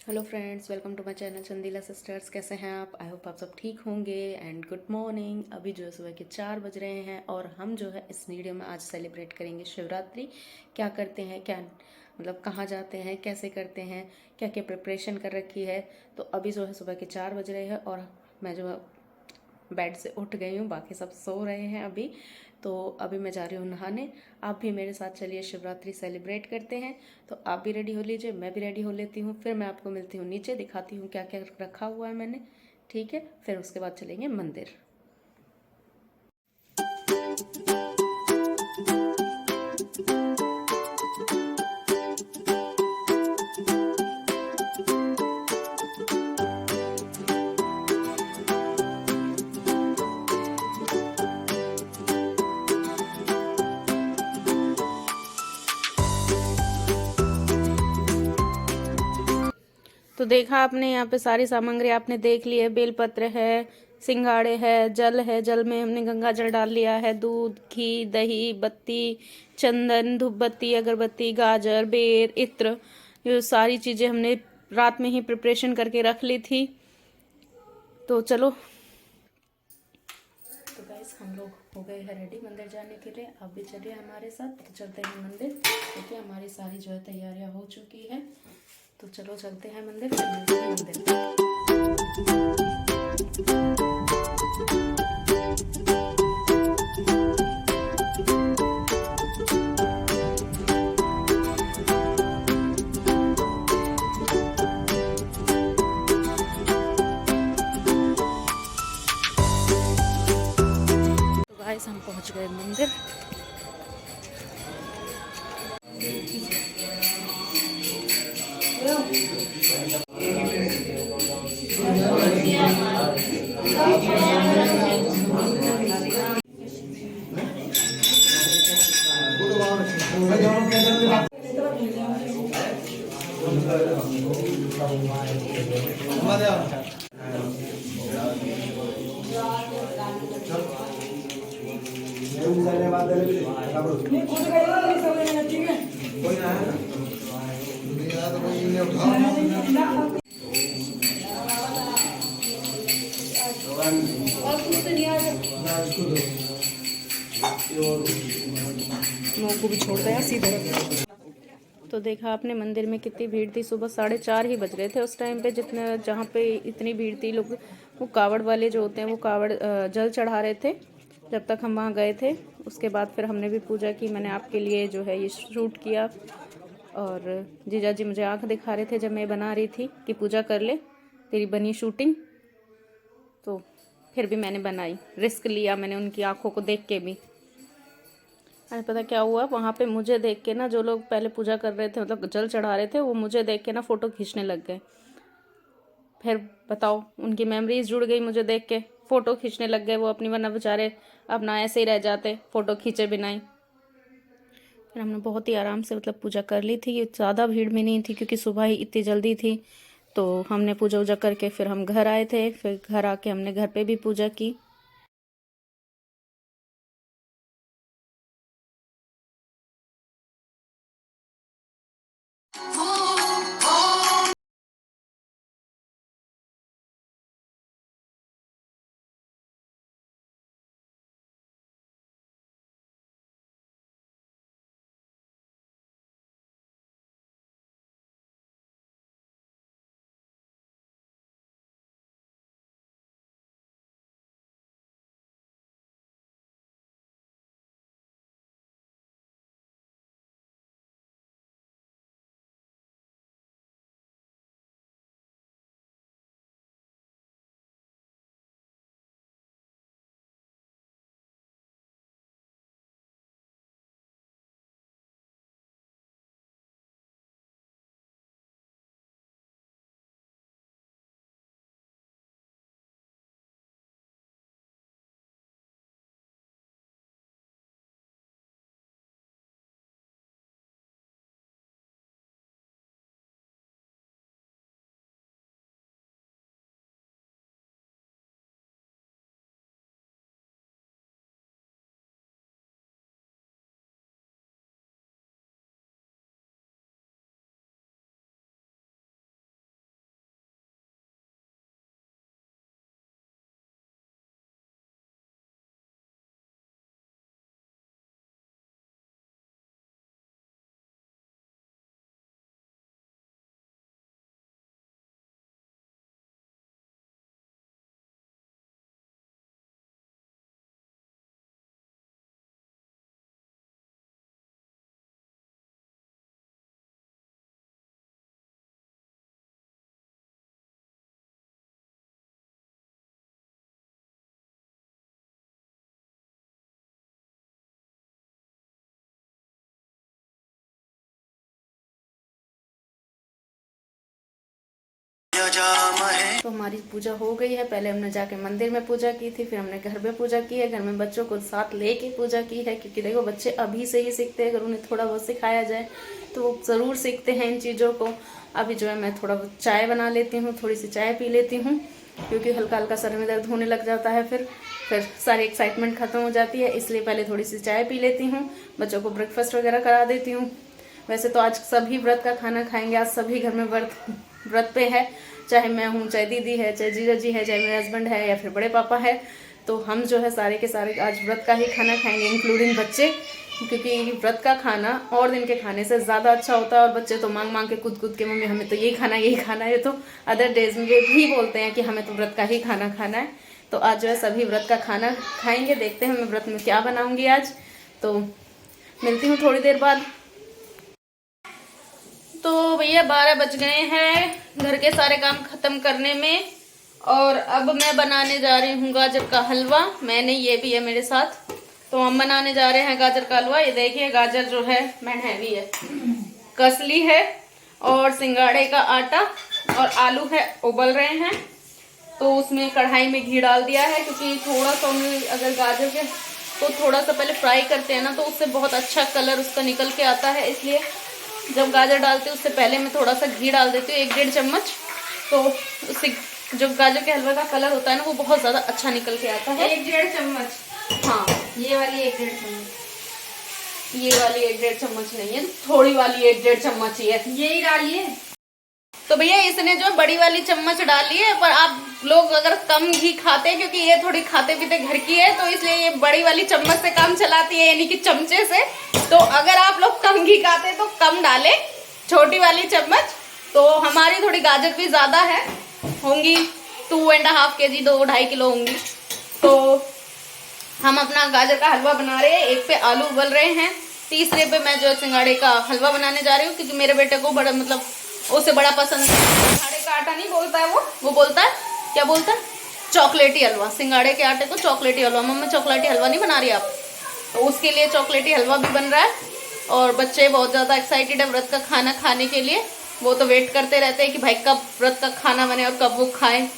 Hello friends, welcome to my channel Chandila sisters. कैसे हैं आप? आई होप आप सब ठीक होंगे। And good morning. अभी जो है सुबह के 4 बज रहे हैं और हम जो है इस वीडियो में आज सेलिब्रेट करेंगे शिवरात्रि। क्या करते हैं, क्या मतलब कहाँ जाते हैं, कैसे करते हैं, क्या क्या प्रिपरेशन कर रखी है। तो अभी जो है सुबह के 4 बज रहे हैं और मैं जो है बेड से उठ गई हूँ, बाकी सब सो रहे हैं अभी। तो अभी मैं जा रही हूँ नहाने। आप भी मेरे साथ चलिए, शिवरात्रि सेलिब्रेट करते हैं। तो आप भी रेडी हो लीजिए, मैं भी रेडी हो लेती हूँ, फिर मैं आपको मिलती हूँ नीचे, दिखाती हूँ क्या क्या रखा हुआ है मैंने। ठीक है, फिर उसके बाद चलेंगे मंदिर। तो देखा आपने, यहाँ पे सारी सामग्री आपने देख ली है। बेलपत्र है, सिंघाड़े है, जल है, जल में हमने गंगा जल डाल लिया है, दूध, घी, दही, बत्ती, चंदन, धूप बत्ती, अगरबत्ती, गाजर, बेर, इत्र, ये सारी चीज़ें हमने रात में ही प्रिपरेशन करके रख ली थी। तो चलो, तो गाइस हम लोग हो गए हैं रेडी मंदिर जाने के लिए। आप भी चलिए हमारे साथ, तो चलते हैं मंदिर। देखिए हमारी सारी जो है तैयारियां हो चुकी है। तो चलो चलते हैं मंदिर, फिर मिलते हैं मंदिर। तो गाइस हम पहुंच गए मंदिर। नौ को भी छोड़ दिया सीधे। तो देखा आपने मंदिर में कितनी भीड़ थी। सुबह 4:30 ही बज रहे थे उस टाइम पे, जितने जहाँ पे इतनी भीड़ थी। लोग वो कावड़ वाले जो होते हैं वो कावड़ जल चढ़ा रहे थे जब तक हम वहाँ गए थे। उसके बाद फिर हमने भी पूजा की। मैंने आपके लिए जो है ये शूट किया और जीजा जी मुझे आंख दिखा रहे थे जब मैं बना रही थी कि पूजा कर ले, तेरी बनी शूटिंग। तो फिर भी मैंने बनाई, रिस्क लिया मैंने उनकी आंखों को देख के भी। अरे पता क्या हुआ, वहाँ पे मुझे देख के ना, जो लोग पहले पूजा कर रहे थे मतलब जल चढ़ा रहे थे, वो मुझे देख के ना फ़ोटो खींचने लग गए। फिर बताओ, उनकी मेमोरीज जुड़ गई, मुझे देख के फ़ोटो खींचने लग गए वो अपनी, वरना बेचारे अपना ऐसे ही रह जाते फ़ोटो खींचे बिना ही। फिर हमने बहुत ही आराम से मतलब पूजा कर ली थी। ज़्यादा भीड़ में नहीं थी क्योंकि सुबह ही इतनी जल्दी थी। तो हमने पूजा वूजा करके फिर हम घर आए थे। फिर घर आके हमने घर पे भी पूजा की। तो हमारी पूजा हो गई है। पहले हमने जाके मंदिर में पूजा की थी, फिर हमने घर में पूजा की है। घर में बच्चों को साथ लेके पूजा की है, क्योंकि देखो बच्चे अभी से ही सीखते हैं। अगर उन्हें थोड़ा बहुत सिखाया जाए तो वो ज़रूर सीखते हैं इन चीज़ों को। अभी जो है मैं थोड़ा बहुत चाय बना लेती हूँ, थोड़ी सी चाय पी लेती हूँ, क्योंकि हल्का हल्का सर में दर्द होने लग जाता है। फिर सारी एक्साइटमेंट ख़त्म हो जाती है, इसलिए पहले थोड़ी सी चाय पी लेती हूँ। बच्चों को ब्रेकफास्ट वगैरह करा देती हूँ। वैसे तो आज सभी व्रत का खाना खाएंगे, आज सभी घर में व्रत पे है। चाहे मैं हूँ, चाहे दीदी है, चाहे जीजा जी है, चाहे मेरे हस्बैंड है, या फिर बड़े पापा है। तो हम जो है सारे के सारे आज व्रत का ही खाना खाएंगे, इंक्लूडिंग बच्चे, क्योंकि व्रत का खाना और दिन के खाने से ज़्यादा अच्छा होता है। और बच्चे तो मांग मांग के कूद के मम्मी हमें तो यही खाना है। तो अदर डेज में भी बोलते हैं कि हमें तो व्रत का ही खाना खाना है। तो आज जो है सभी व्रत का खाना खाएंगे। देखते हैं मैं व्रत में क्या बनाऊंगी आज। तो मिलती हूँ थोड़ी देर बाद। तो भैया 12 बज गए हैं घर के सारे काम खत्म करने में, और अब मैं बनाने जा रही हूँ गाजर का हलवा। मैंने ये भी है मेरे साथ, तो हम बनाने जा रहे हैं गाजर का हलवा। ये देखिए गाजर जो है मैंने हैवी है, कसली है, और सिंगाड़े का आटा और आलू है उबल रहे हैं। तो उसमें कढ़ाई में घी डाल दिया है, क्योंकि थोड़ा सा अगर गाजर के तो थोड़ा सा पहले फ्राई करते हैं ना, तो उससे बहुत अच्छा कलर उसका निकल के आता है। इसलिए जब गाजर डालते हैं उससे पहले मैं थोड़ा सा घी डाल देती हूँ, 1-1.5 चम्मच। तो उससे जो गाजर के हलवे का कलर होता है ना, वो बहुत ज़्यादा अच्छा निकल के आता है। 1-1.5 चम्मच। हाँ, ये वाली 1-1.5 चम्मच। ये वाली 1-1.5 चम्मच नहीं है, थोड़ी वाली 1-1.5 चम्मच ही है। यही डालिए। तो भैया इसने जो बड़ी वाली चम्मच डाली है, पर आप लोग अगर कम घी खाते हैं, क्योंकि ये थोड़ी खाते पीते घर की है, तो इसलिए ये बड़ी वाली चम्मच से काम चलाती है, यानी कि चमचे से। तो अगर आप लोग कम घी खाते हैं तो कम डालें, छोटी वाली चम्मच। तो हमारी थोड़ी गाजर भी ज्यादा है, होंगी 2.5 kg, 2-2.5 किलो होंगी। तो हम अपना गाजर का हलवा बना रहे हैं। एक पे आलू उबल रहे हैं, तीसरे पे मैं जो सिंगाड़े का हलवा बनाने जा रही हूँ, क्योंकि मेरे बेटे को बड़ा उसे बड़ा पसंद है। सिंगाड़े का आटा नहीं बोलता है वो बोलता है, क्या बोलता है, चॉकलेटी हलवा। सिंगाड़े के आटे को चॉकलेटी हलवा। मम्मी चॉकलेटी हलवा नहीं बना रही आप? तो उसके लिए चॉकलेटी हलवा भी बन रहा है। और बच्चे बहुत ज़्यादा एक्साइटेड है व्रत का खाना खाने के लिए। वो तो वेट करते रहते हैं कि भाई कब व्रत का खाना बने और कब वो खाएं।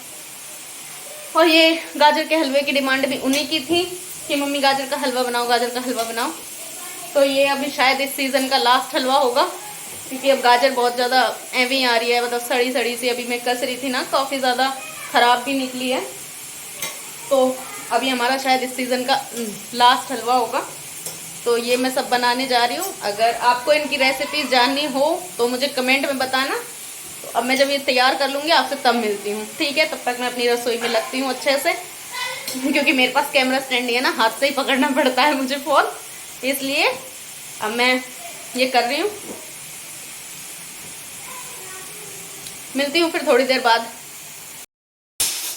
और ये गाजर के हलवे की डिमांड भी उन्हीं की थी कि मम्मी गाजर का हलवा बनाओ, गाजर का हलवा बनाओ। तो ये अभी शायद इस सीज़न का लास्ट हलवा होगा, क्योंकि अब गाजर बहुत ज़्यादा एवी आ रही है, मतलब सड़ी सड़ी सी। अभी मैं कस रही थी ना, काफ़ी ज़्यादा ख़राब भी निकली है। तो अभी हमारा शायद इस सीज़न का लास्ट हलवा होगा। तो ये मैं सब बनाने जा रही हूँ। अगर आपको इनकी रेसिपी जाननी हो तो मुझे कमेंट में बताना। तो अब मैं जब ये तैयार कर लूँगी आपसे तब मिलती हूँ, ठीक है? तब तक मैं अपनी रसोई में लगती हूँ अच्छे से, क्योंकि मेरे पास कैमरा स्टैंड नहीं है ना, हाथ से ही पकड़ना पड़ता है मुझे फ़ोन, इसलिए अब मैं ये कर रही हूँ। मिलती हूँ फिर थोड़ी देर बाद।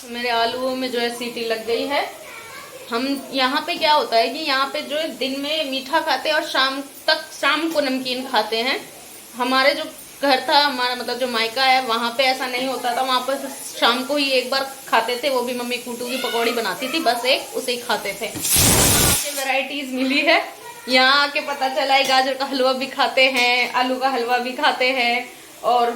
मेरे आलूओं में जो है सीटी लग गई है। हम यहाँ पे क्या होता है कि यहाँ पे जो है दिन में मीठा खाते हैं और शाम को नमकीन खाते हैं। हमारे जो घर था, हमारा मतलब जो मायका है, वहाँ पे ऐसा नहीं होता था। वहाँ पर शाम को ही एक बार खाते थे, वो भी मम्मी कूटू की पकौड़ी बनाती थी, बस एक उसे ही खाते थे। यहाँ के वैरायटीज मिली है, यहाँ आके पता चला है गाजर का हलवा भी खाते हैं, आलू का हलवा भी खाते हैं, और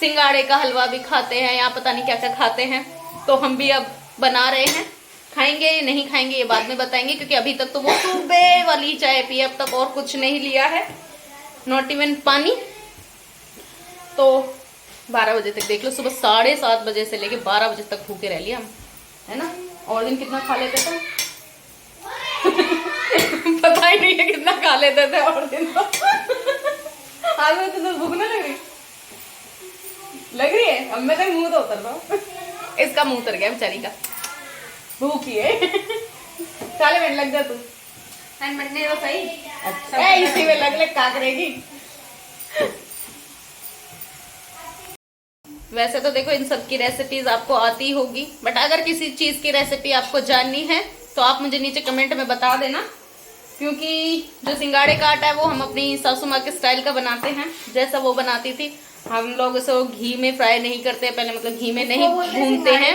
सिंगाड़े का हलवा भी खाते हैं। यहाँ पता नहीं क्या क्या खाते हैं। तो हम भी अब बना रहे हैं। खाएंगे नहीं खाएंगे ये बाद में बताएंगे, क्योंकि अभी तक तो वो सुबह वाली चाय पी, अब तक और कुछ नहीं लिया है, नॉट इवन पानी। तो 12 बजे तक देख लो, सुबह 7:30 बजे से लेके 12 बजे तक भूखे रह लिया हम, है ना? और दिन कितना खा लेते थे पता ही नहीं है कितना खा लेते थे और दिन तो आज में तो भूख ना लग रही है। अब मैं तो मुंह तो उतर रहा हूँ इसका मुंह उतर गया बेचारी का, भूखी है। काले मिनट लग जा तू बनने तो सही। अच्छा इसी में लग का करेगी। वैसे तो देखो इन सब की रेसिपीज आपको आती होगी, बट अगर किसी चीज की रेसिपी आपको जाननी है तो आप मुझे नीचे कमेंट में बता देना, क्योंकि जो सिंगाड़े का आटा है वो हम अपनी सासू माँ के स्टाइल का बनाते हैं, जैसा वो बनाती थी। हम लोग इसे घी में फ्राई नहीं करते पहले, मतलब घी में नहीं भूनते हैं।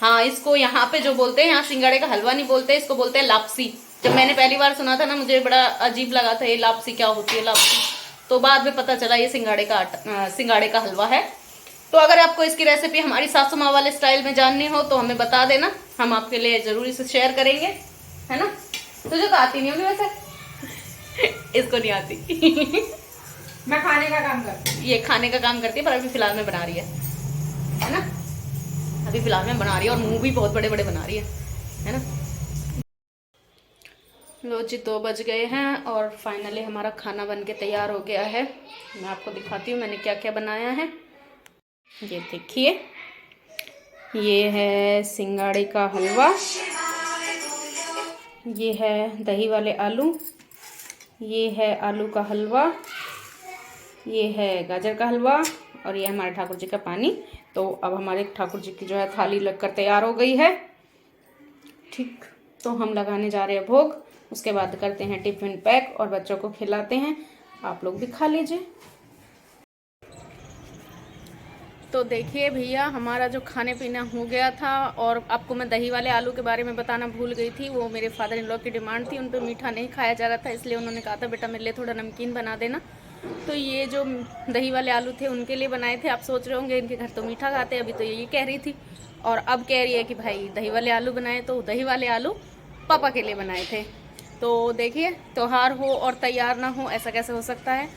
हाँ, इसको यहाँ पे जो बोलते हैं, यहाँ सिंगाड़े का हलवा नहीं बोलते, इसको बोलते हैं लापसी। जब मैंने पहली बार सुना था ना, मुझे बड़ा अजीब लगा था, ये लापसी क्या होती है लापसी। तो बाद में पता चला ये सिंगाड़े का हलवा है। तो अगर आपको इसकी रेसिपी हमारी सासू माँ वाले स्टाइल में जाननी हो तो हमें बता देना, हम आपके लिए जरूर इसे शेयर करेंगे, है ना। तुझे तो आती नहीं होगी वैसे। इसको नहीं आती। मैं खाने का काम करती हूँ। ये खाने का काम करती है, पर अभी फिलहाल में बना रही है ना। अभी फिलहाल में बना रही है और मुंह भी बहुत बड़े बड़े बना रही है ना। लो जी 2 बज गए हैं और फाइनली हमारा खाना बन के तैयार हो गया है। मैं आपको दिखाती हूँ मैंने क्या क्या बनाया है। ये देखिए, ये है सिंगाड़े का हलवा, ये है दही वाले आलू, ये है आलू का हलवा, ये है गाजर का हलवा और ये हमारे ठाकुर जी का पानी। तो अब हमारे ठाकुर जी की जो है थाली लगकर तैयार हो गई है। ठीक, तो हम लगाने जा रहे हैं भोग, उसके बाद करते हैं टिफिन पैक और बच्चों को खिलाते हैं। आप लोग भी खा लीजिए। तो देखिए भैया, हमारा जो खाने पीना हो गया था, और आपको मैं दही वाले आलू के बारे में बताना भूल गई थी। वो मेरे फादर इन लॉ की डिमांड थी, उन पर मीठा नहीं खाया जा रहा था, इसलिए उन्होंने कहा था बेटा मेरे लिए थोड़ा नमकीन बना देना। तो ये जो दही वाले आलू थे उनके लिए बनाए थे। आप सोच रहे होंगे इनके घर तो मीठा खाते हैं, अभी तो यही कह रही थी, और अब कह रही है कि भाई दही वाले आलू बनाए। तो दही वाले आलू पापा के लिए बनाए थे। तो देखिए, त्यौहार हो और तैयार ना हो, ऐसा कैसे हो सकता है।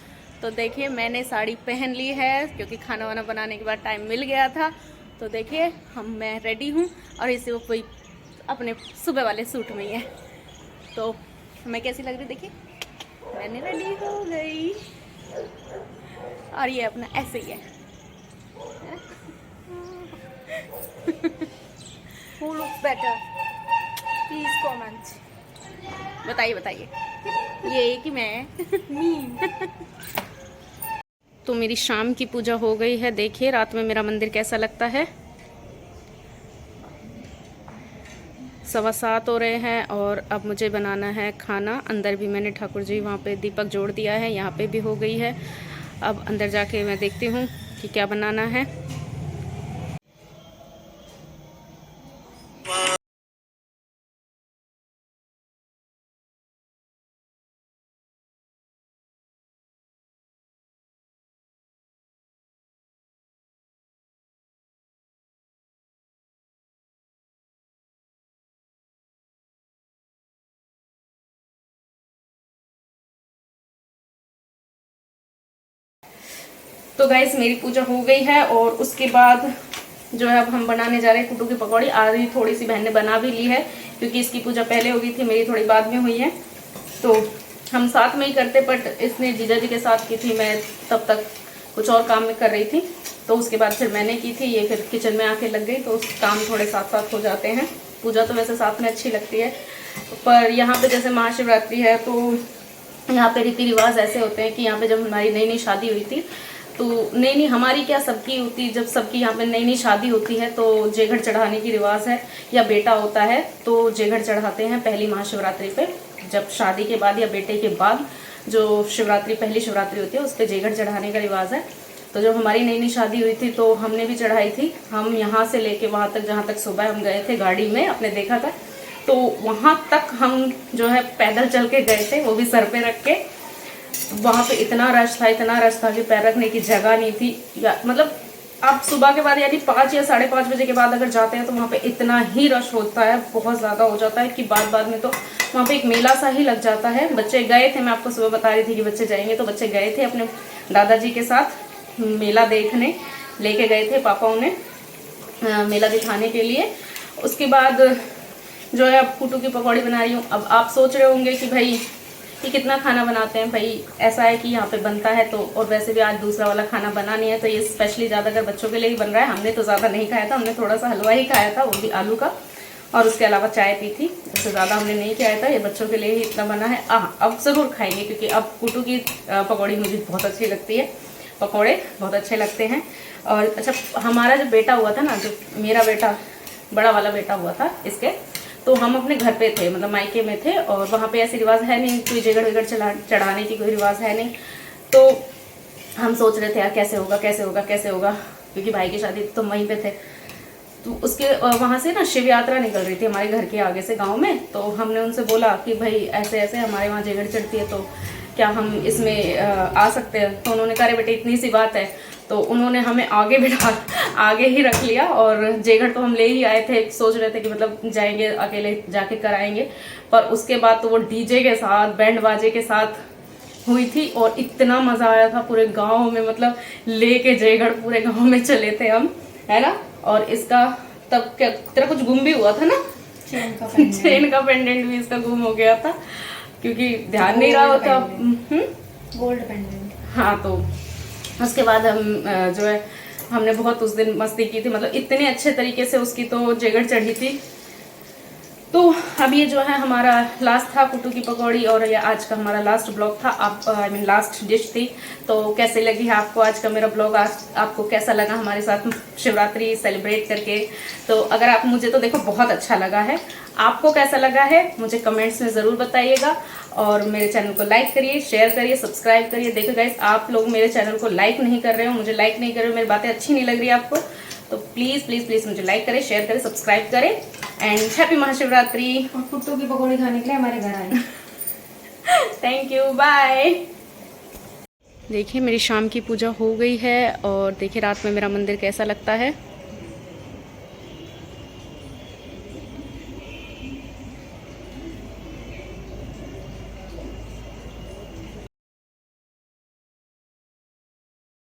तो देखिए, मैंने साड़ी पहन ली है क्योंकि खाना वाना बनाने के बाद टाइम मिल गया था। तो देखिए, मैं रेडी हूँ और इसे वो कोई अपने सुबह वाले सूट में ही है। तो मैं कैसी लग रही देखिए, मैंने रेडी हो गई और ये अपना ऐसे ही है। Who looks better? Please comment. बताइए बताइए, ये कि मैं तो मेरी शाम की पूजा हो गई है। देखिए रात में मेरा मंदिर कैसा लगता है। 7:15 हो रहे हैं और अब मुझे बनाना है खाना। अंदर भी मैंने ठाकुर जी वहाँ पे दीपक जोड़ दिया है, यहाँ पे भी हो गई है। अब अंदर जाके मैं देखती हूँ कि क्या बनाना है। तो गाइस मेरी पूजा हो गई है और उसके बाद जो है अब हम बनाने जा रहे हैं कुटू की पकौड़ी। आधी थोड़ी सी बहन ने बना भी ली है क्योंकि इसकी पूजा पहले हो गई थी, मेरी थोड़ी बाद में हुई है। तो हम साथ में ही करते, बट इसने जीजा जी के साथ की थी, मैं तब तक कुछ और काम में कर रही थी। तो उसके बाद फिर मैंने की थी, ये फिर किचन में आके लग गई। तो उस काम थोड़े साथ साथ हो जाते हैं। पूजा तो वैसे साथ में अच्छी लगती है, पर यहाँ पे जैसे महाशिवरात्रि है तो यहाँ पे रीति रिवाज ऐसे होते हैं कि यहाँ पे जब हमारी नई नई शादी हुई थी, तो नई हमारी क्या सबकी होती, जब सबकी यहाँ पे नई नई शादी होती है तो जेघड़ चढ़ाने की रिवाज है, या बेटा होता है तो जेघड़ चढ़ाते हैं पहली महाशिवरात्रि पे। जब शादी के बाद या बेटे के बाद जो शिवरात्रि पहली शिवरात्रि होती है उस पर जेघड़ चढ़ाने का रिवाज है। तो जब हमारी नई नई शादी हुई थी तो हमने भी चढ़ाई थी। हम यहाँ से लेके वहाँ तक, जहाँ तक सुबह हम गए थे गाड़ी में, आपने देखा था, तो वहाँ तक हम जो है पैदल चल के गए थे, वो भी सर पे रख के। वहाँ पे इतना रश था कि पैर रखने की जगह नहीं थी। या मतलब आप सुबह के बाद यानी 5 या 5:30 बजे के बाद अगर जाते हैं तो वहाँ पे इतना ही रश होता है, बहुत ज़्यादा हो जाता है कि बाद में तो वहाँ पे एक मेला सा ही लग जाता है। बच्चे गए थे, मैं आपको सुबह बता रही थी कि बच्चे जाएंगे, तो बच्चे गए थे अपने दादाजी के साथ मेला देखने, लेके गए थे पापा उन्हें मेला दिखाने के लिए। उसके बाद जो है अब कुटू की पकौड़ी बना रही हूँ। अब आप सोच रहे होंगे कि भाई ये कितना खाना बनाते हैं। भाई ऐसा है कि यहाँ पे बनता है तो, और वैसे भी आज दूसरा वाला खाना बना नहीं है तो ये स्पेशली ज़्यादातर बच्चों के लिए ही बन रहा है। हमने तो ज़्यादा नहीं खाया था, हमने थोड़ा सा हलवा ही खाया था, वो भी आलू का, और उसके अलावा चाय पी थी। इससे ज़्यादा हमने नहीं खाया था। ये बच्चों के लिए ही इतना बना है। अब ज़रूर खाएंगे क्योंकि अब कुटू की पकौड़ी मुझे बहुत अच्छी लगती है, पकौड़े बहुत अच्छे लगते हैं। और अच्छा, हमारा जो बेटा हुआ था ना, जो मेरा बेटा बड़ा वाला बेटा हुआ था इसके, तो हम अपने घर पे थे, मतलब मायके में थे, और वहाँ पे ऐसी रिवाज है नहीं, कोई जेगड़ वेगड़ चढ़ाने की कोई रिवाज है नहीं। तो हम सोच रहे थे यार कैसे होगा, क्योंकि भाई की शादी तो वहीं पे थे। तो उसके वहाँ से ना शिव यात्रा निकल रही थी हमारे घर के आगे से गाँव में। तो हमने उनसे बोला कि भाई ऐसे ऐसे हमारे वहाँ जेगड़ चढ़ती है, तो क्या हम इसमें आ सकते हैं। तो उन्होंने कहा अरे बेटे इतनी सी बात है, तो उन्होंने हमें आगे ही रख लिया। और जेघड़ तो हम ले ही आए थे, सोच रहे थे कि मतलब जाएंगे अकेले जाके कराएंगे, पर उसके बाद तो वो डीजे के साथ बैंड बाजे के साथ हुई थी और इतना मजा आया था पूरे गांव में, मतलब लेके जयगढ़ पूरे गांव में चले थे हम, है ना। और इसका तब क्या तेरा कुछ गुम भी हुआ था ना, चेन का पेंडेंट भी इसका गुम हो गया था क्योंकि ध्यान नहीं रहा होता। Gold pendant. हाँ, तो उसके बाद हम जो है हमने बहुत उस दिन मस्ती की थी, मतलब इतने अच्छे तरीके से उसकी तो जयगढ़ चढ़ी थी। तो अब ये जो है हमारा लास्ट था कुट्टू की पकौड़ी, और ये आज का हमारा लास्ट ब्लॉग था। आप आई मीन लास्ट डिश थी। तो कैसे लगी है आपको आज का मेरा ब्लॉग, आज आपको कैसा लगा हमारे साथ शिवरात्रि सेलिब्रेट करके। तो अगर आप, मुझे तो देखो बहुत अच्छा लगा है, आपको कैसा लगा है मुझे कमेंट्स में ज़रूर बताइएगा। और मेरे चैनल को लाइक करिए, शेयर करिए, सब्सक्राइब करिए। देखो गाइस, आप लोग मेरे चैनल को लाइक नहीं कर रहे हो, मुझे लाइक नहीं कर रहे हो, मेरी बातें अच्छी नहीं लग रही आपको, तो प्लीज़ प्लीज़ प्लीज़ मुझे लाइक करें, शेयर करें, सब्सक्राइब करें। And happy Mahashivratri. और कुट्टू की पकौड़ी खाने के लिए हमारे घर आए। Thank you, bye. देखिए मेरी शाम की पूजा हो गई है और देखिए रात में मेरा मंदिर कैसा लगता है।